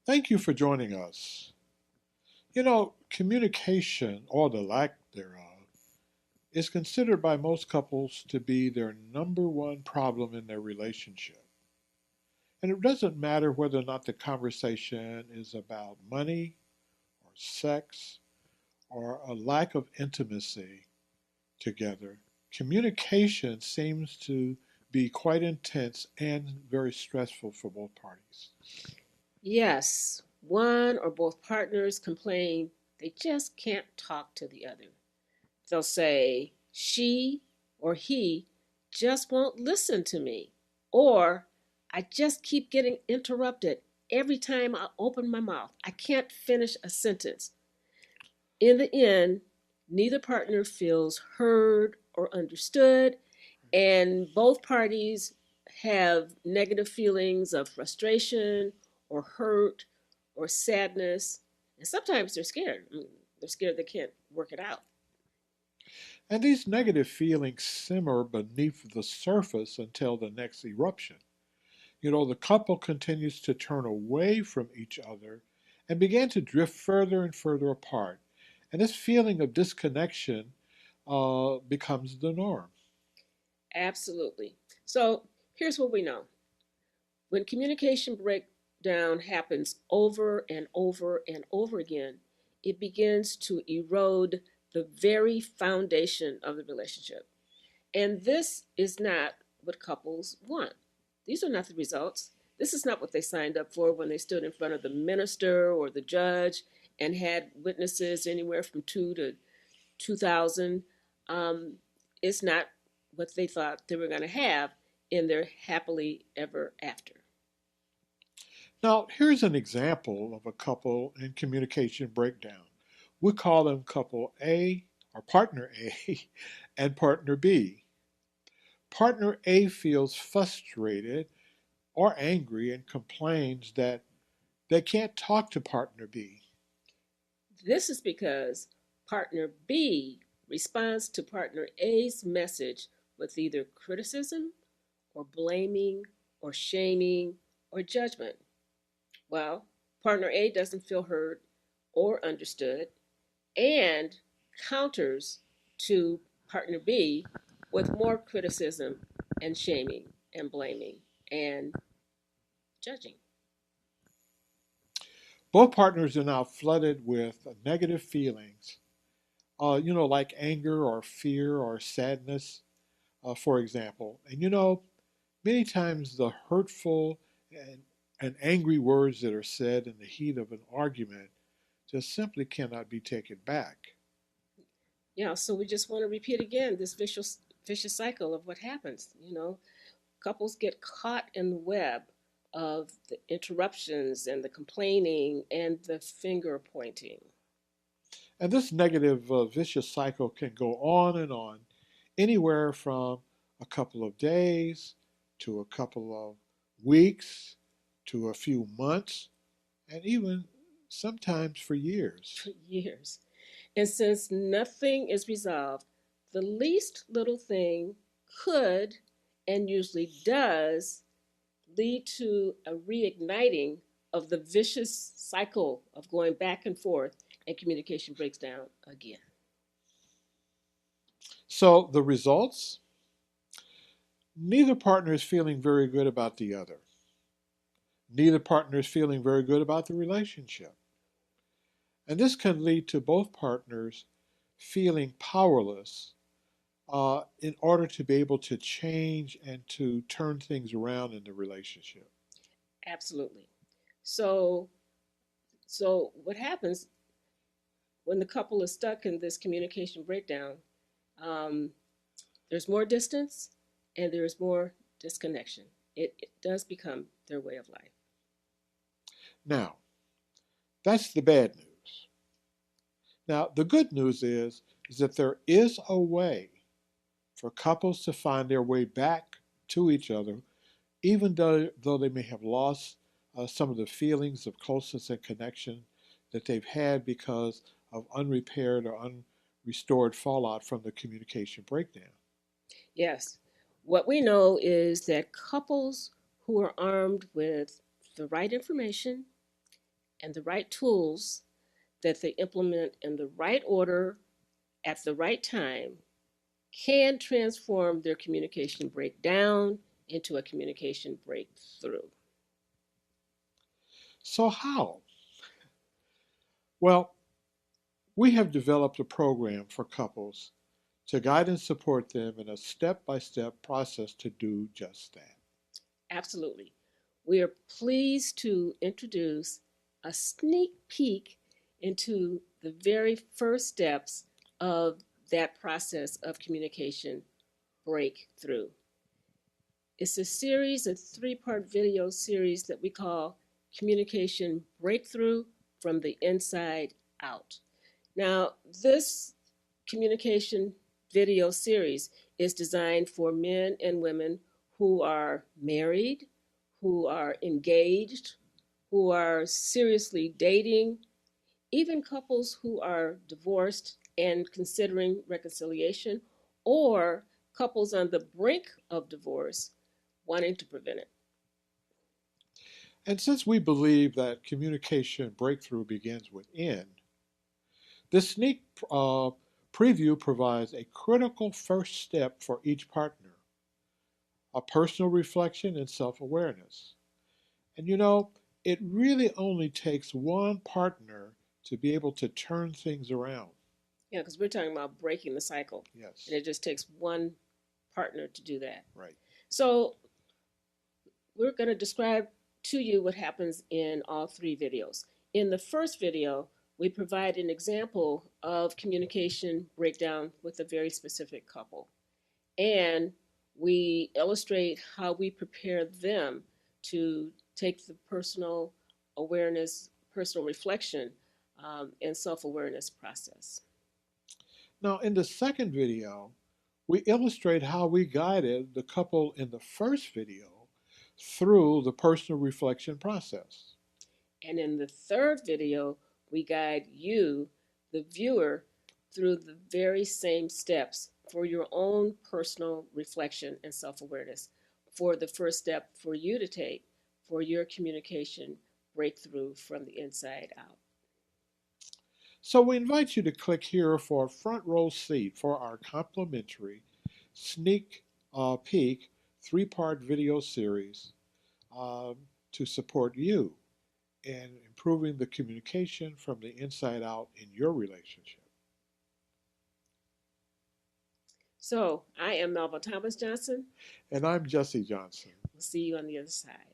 Thank you for joining us. Communication, or the lack thereof, is considered by most couples to be their number one problem in their relationship. And it doesn't matter whether or not the conversation is about money or sex or a lack of intimacy together. Communication seems to be quite intense and very stressful for both parties. Yes, one or both partners complain they just can't talk to the other. They'll say, she or he just won't listen to me. Or, I just keep getting interrupted every time I open my mouth. I can't finish a sentence. In the end, neither partner feels heard or understood, and both parties have negative feelings of frustration or hurt or sadness. And sometimes they're scared. They're scared they can't work it out. And these negative feelings simmer beneath the surface until the next eruption. The couple continues to turn away from each other and begin to drift further and further apart. And this feeling of disconnection becomes the norm. Absolutely. So here's what we know: when communication breakdown happens over and over and over again, it begins to erode the very foundation of the relationship. And this is not what couples want. These are not the results. This is not what they signed up for when they stood in front of the minister or the judge and had witnesses anywhere from 2 to 2,000. Um, it's not what they thought they were going to have in their happily ever after. Now, here's an example of a couple in communication breakdown. We call them couple A or partner A and partner B. Partner A feels frustrated or angry and complains that they can't talk to partner B. This is because partner B responds to partner A's message with either criticism or blaming or shaming or judgment. Well, partner A doesn't feel heard or understood and counters to partner B with more criticism and shaming and blaming and judging. Both partners are now flooded with negative feelings, like anger or fear or sadness, for example. And many times the hurtful and angry words that are said in the heat of an argument just simply cannot be taken back. Yeah, so we just want to repeat again this vicious cycle of what happens. Couples get caught in the web of the interruptions and the complaining and the finger pointing. And this negative, vicious cycle can go on, anywhere from a couple of days to a couple of weeks to a few months, and even sometimes for years. For years. And since nothing is resolved, the least little thing could and usually does lead to a reigniting of the vicious cycle of going back and forth, and communication breaks down again. So the results? Neither partner is feeling very good about the other. Neither partner is feeling very good about the relationship. And this can lead to both partners feeling powerless in order to be able to change and to turn things around in the relationship. Absolutely. So, so what happens when the couple is stuck in this communication breakdown? Um, there's more distance and there's more disconnection. It does become their way of life. Now, that's the bad news. Now, the good news is that there is a way for couples to find their way back to each other, even though they may have lost some of the feelings of closeness and connection that they've had because of unrepaired or unrestored fallout from the communication breakdown. Yes. What we know is that couples who are armed with the right information and the right tools that they implement in the right order at the right time can transform their communication breakdown into a communication breakthrough. So, how? Well, we have developed a program for couples to guide and support them in a step by step process to do just that. Absolutely. We are pleased to introduce a sneak peek into the very first steps of that process of communication breakthrough. It's a series, a three-part video series that we call Communication Breakthrough from the Inside Out. Now, this communication video series is designed for men and women who are married, who are engaged, who are seriously dating, even couples who are divorced and considering reconciliation, or couples on the brink of divorce wanting to prevent it. And since we believe that communication breakthrough begins within, this sneak preview provides a critical first step for each partner, a personal reflection and self awareness. And it really only takes one partner to be able to turn things around. Yeah, because we're talking about breaking the cycle, and Yes, it just takes one partner to do that. right. So we're going to describe to you what happens in all three videos. In the first video, we provide an example of communication breakdown with a very specific couple. And we illustrate how we prepare them to take the personal awareness, personal reflection, and self awareness process. Now, in the second video, we illustrate how we guided the couple in the first video through the personal reflection process. And in the third video, we guide you, the viewer, through the very same steps for your own personal reflection and self awareness, for the first step for you to take for your communication breakthrough from the inside out. So we invite you to click here for a front row seat for our complimentary sneak peek three-part video series um, to support you in improving the communication from the inside out in your relationship. So, I am Melva Thomas Johnson. And I'm Jesse Johnson. We'll see you on the other side.